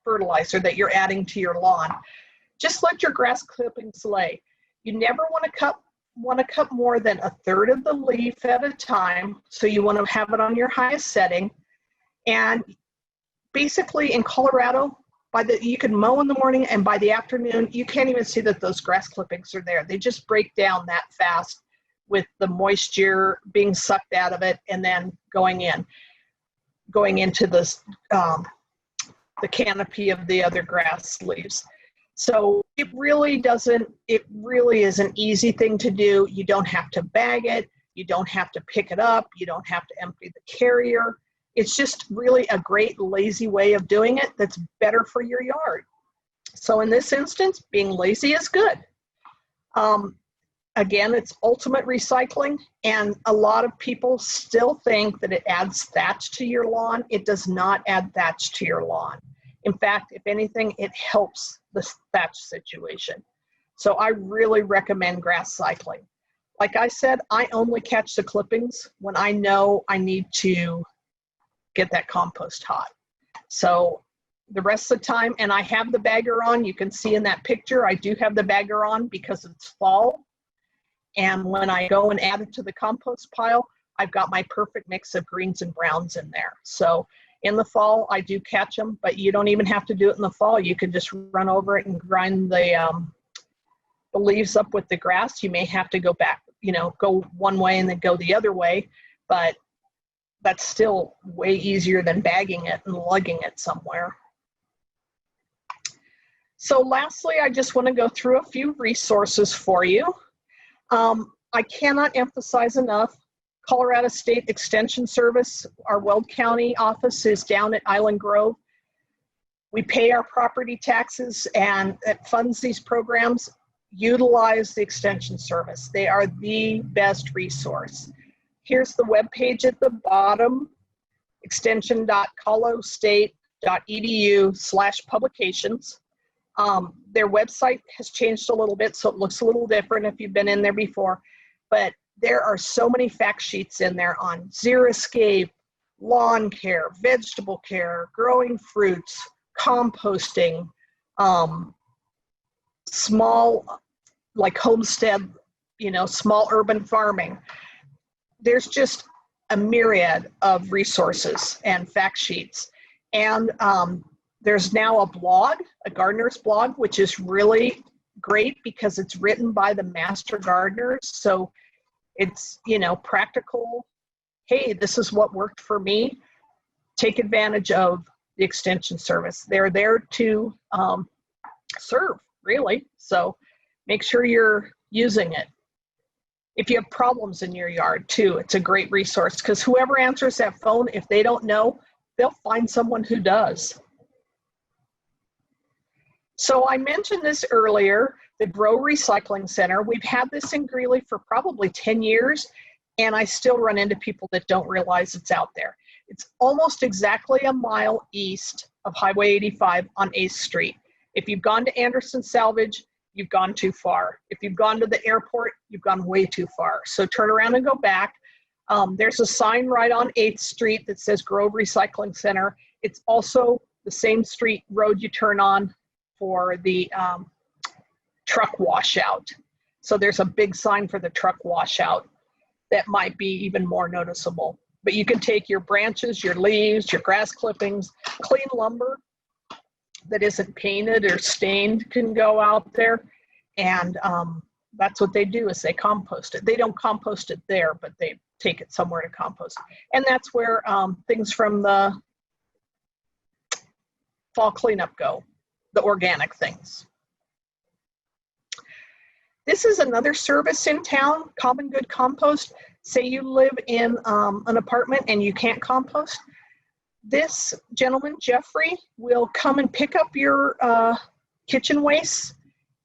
fertilizer that you're adding to your lawn. Just let your grass clippings lay. You never want to cut more than 1/3 of the leaf at a time. So you want to have it on your highest setting. And basically in Colorado, you can mow in the morning, and by the afternoon, you can't even see that those grass clippings are there. They just break down that fast with the moisture being sucked out of it and then going into the canopy of the other grass leaves. So it really is an easy thing to do. You don't have to bag it. You don't have to pick it up. You don't have to empty the carrier. It's just really a great lazy way of doing it that's better for your yard. So in this instance, being lazy is good. Again, it's ultimate recycling, and a lot of people still think that it adds thatch to your lawn. It does not add thatch to your lawn. In fact, if anything, it helps the thatch situation. So I really recommend grass cycling. Like I said, I only catch the clippings when I know I need to get that compost hot. So the rest of the time, and I have the bagger on, you can see in that picture, I do have the bagger on because it's fall. And when I go and add it to the compost pile, I've got my perfect mix of greens and browns in there. So in the fall, I do catch them, but you don't even have to do it in the fall. You can just run over it and grind the leaves up with the grass. You may have to go back, go one way and then go the other way, but that's still way easier than bagging it and lugging it somewhere. So lastly, I just want to go through a few resources for you. I cannot emphasize enough, Colorado State Extension Service, our Weld County office is down at Island Grove. We pay our property taxes, and it funds these programs. Utilize the Extension Service. They are the best resource. Here's the webpage at the bottom, extension.colostate.edu/publications. Their website has changed a little bit, so it looks a little different if you've been in there before, but there are so many fact sheets in there on xeriscape, lawn care, vegetable care, growing fruits, composting, small, like homestead, small urban farming. There's just a myriad of resources and fact sheets. And there's now a blog, a gardener's blog, which is really great because it's written by the master gardeners. So it's, practical. Hey, this is what worked for me. Take advantage of the extension service. They're there to serve, really. So make sure you're using it. If you have problems in your yard too, it's a great resource because whoever answers that phone, if they don't know, they'll find someone who does. So I mentioned this earlier, the Grow Recycling Center. We've had this in Greeley for probably 10 years, and I still run into people that don't realize it's out there. It's almost exactly a mile east of Highway 85 on 8th Street. If you've gone to Anderson Salvage, you've gone too far. If you've gone to the airport, you've gone way too far. So turn around and go back. There's a sign right on 8th Street that says Grove Recycling Center. It's also the same street road you turn on for the truck washout. So there's a big sign for the truck washout that might be even more noticeable. But you can take your branches, your leaves, your grass clippings, clean lumber that isn't painted or stained can go out there. And that's what they do is they compost it. They don't compost it there, but they take it somewhere to compost. And that's where things from the fall cleanup go, the organic things. This is another service in town, Common Good Compost. Say you live in an apartment and you can't compost. This gentleman, Jeffrey, will come and pick up your kitchen waste,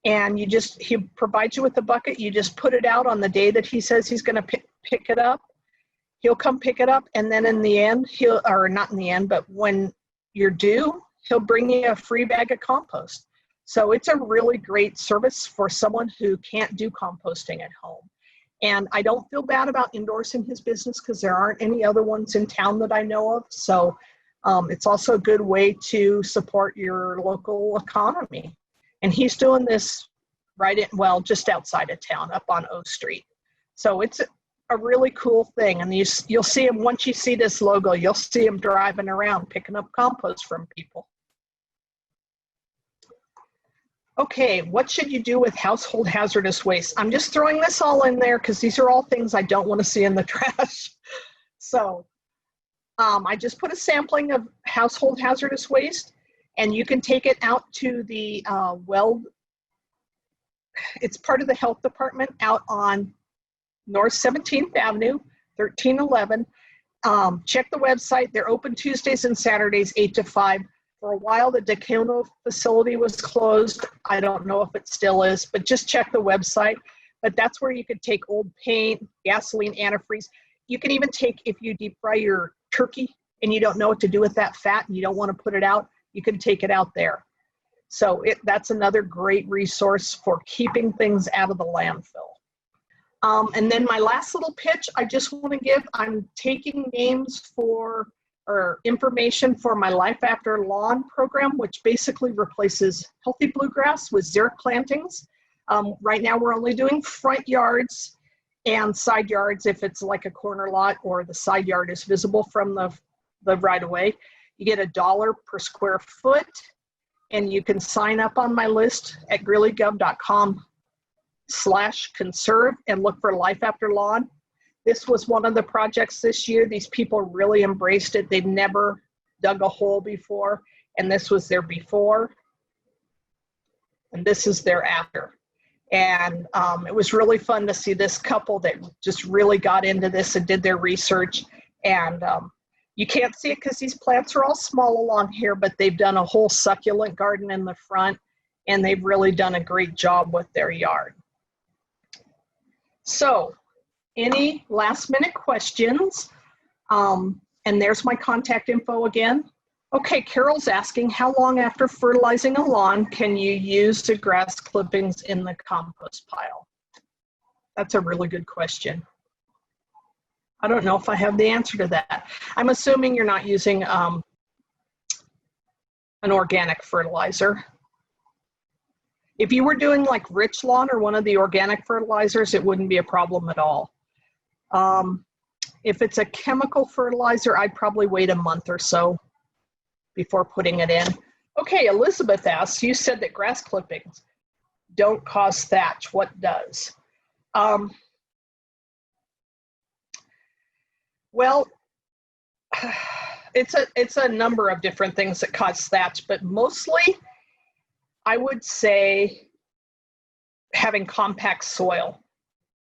and he provides you with a bucket. You just put it out on the day that he says he's gonna pick it up. He'll come pick it up, and then in the end, not in the end, but when you're due, he'll bring you a free bag of compost. So it's a really great service for someone who can't do composting at home. And I don't feel bad about endorsing his business because there aren't any other ones in town that I know of. So it's also a good way to support your local economy. And he's doing this just outside of town, up on O Street. So it's a really cool thing. And you'll see him, once you see this logo, you'll see him driving around picking up compost from people. Okay, what should you do with household hazardous waste? I'm just throwing this all in there because these are all things I don't want to see in the trash. So I just put a sampling of household hazardous waste, and you can take it out to the it's part of the health department out on North 17th Avenue, 1311. Check the website. They're open Tuesdays and Saturdays, 8 to 5. For a while, the Decono facility was closed. I don't know if it still is, but just check the website. But that's where you could take old paint, gasoline, antifreeze. You can even take, if you deep fry your turkey and you don't know what to do with that fat and you don't want to put it out, you can take it out there. So that's another great resource for keeping things out of the landfill. And then my last little pitch I just want to give, I'm taking names or information for my Life After Lawn program, which basically replaces healthy bluegrass with xeric plantings. Right now we're only doing front yards and side yards if it's like a corner lot or the side yard is visible from the right of way. You get $1 per square foot, and you can sign up on my list at greeleygov.com/conserve and look for Life After Lawn. This was one of the projects this year. These people really embraced it. They've never dug a hole before, and this was their before, and this is their after. And it was really fun to see this couple that just really got into this and did their research. And you can't see it because these plants are all small along here, but they've done a whole succulent garden in the front, and they've really done a great job with their yard. So, any last minute questions? And there's my contact info again. Okay, Carol's asking, how long after fertilizing a lawn can you use the grass clippings in the compost pile? That's a really good question. I don't know if I have the answer to that. I'm assuming you're not using an organic fertilizer. If you were doing like Rich Lawn or one of the organic fertilizers, it wouldn't be a problem at all. If it's a chemical fertilizer, I'd probably wait a month or so before putting it in. Okay, Elizabeth asks, you said that grass clippings don't cause thatch. What does? Well, it's a number of different things that cause thatch, but mostly I would say having compact soil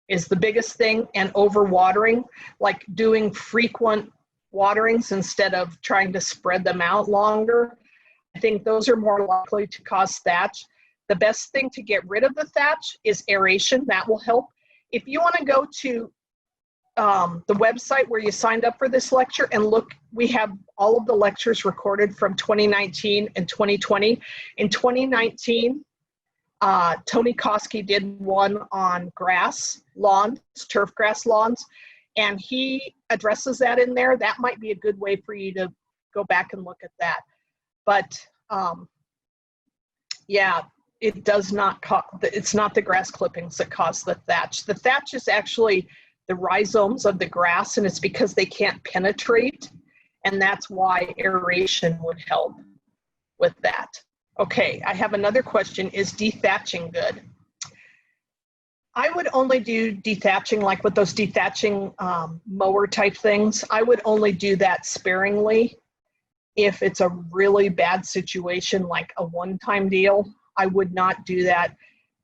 is the biggest thing, and overwatering, like doing frequent waterings instead of trying to spread them out longer. I think those are more likely to cause thatch. The best thing to get rid of the thatch is aeration. That will help. If you want to go to the website where you signed up for this lecture and look, we have all of the lectures recorded from 2019 and 2020. In 2019, Tony Koski did one on grass lawns, turf grass lawns, and he addresses that in there. That might be a good way for you to go back and look at that. But yeah, it does not, it's not the grass clippings that cause the thatch. The thatch is actually the rhizomes of the grass, and it's because they can't penetrate, and that's why aeration would help with that. Okay, I have another question. Is dethatching good? I would only do dethatching, like with those dethatching mower type things. I would only do that sparingly. If it's a really bad situation, like a one-time deal, I would not do that.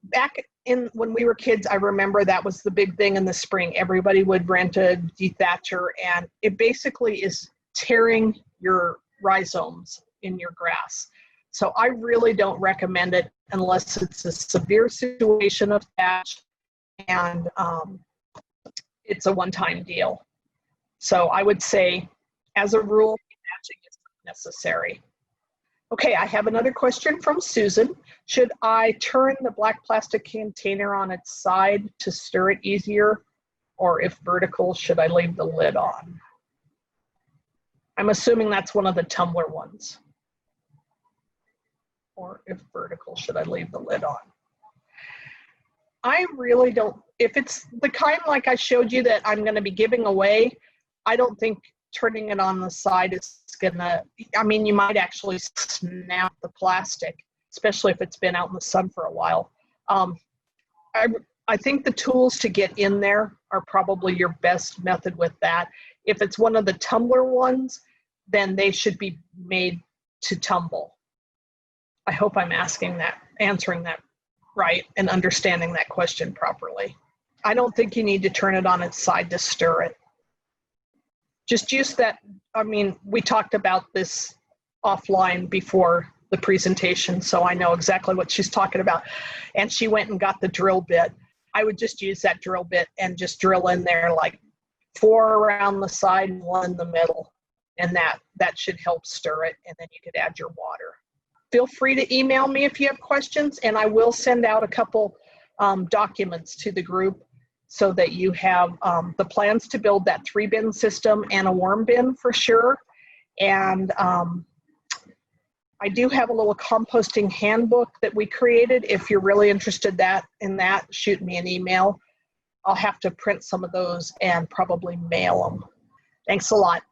Back when we were kids, I remember that was the big thing in the spring. Everybody would rent a dethatcher, and it basically is tearing your rhizomes in your grass. So I really don't recommend it unless it's a severe situation of thatch and it's a one-time deal. So I would say, as a rule, dethatching is necessary. Okay, I have another question from Susan. Should I turn the black plastic container on its side to stir it easier? Or if vertical, should I leave the lid on? I'm assuming that's one of the tumbler ones. Or if vertical, should I leave the lid on? I really don't, if it's the kind like I showed you that I'm gonna be giving away, I don't think turning it on the side is gonna, I mean, you might actually snap the plastic, especially if it's been out in the sun for a while. I think the tools to get in there are probably your best method with that. If it's one of the tumbler ones, then they should be made to tumble. I hope I'm answering that right and understanding that question properly. I don't think you need to turn it on its side to stir it. Just use that, I mean, we talked about this offline before the presentation, so I know exactly what she's talking about. And she went and got the drill bit. I would just use that drill bit and just drill in there like 4 around the side and 1 in the middle. And that should help stir it, and then you could add your water. Feel free to email me if you have questions, and I will send out a couple documents to the group so that you have the plans to build that 3-bin system and a worm bin for sure. And I do have a little composting handbook that we created. If you're really interested in that, shoot me an email. I'll have to print some of those and probably mail them. Thanks a lot.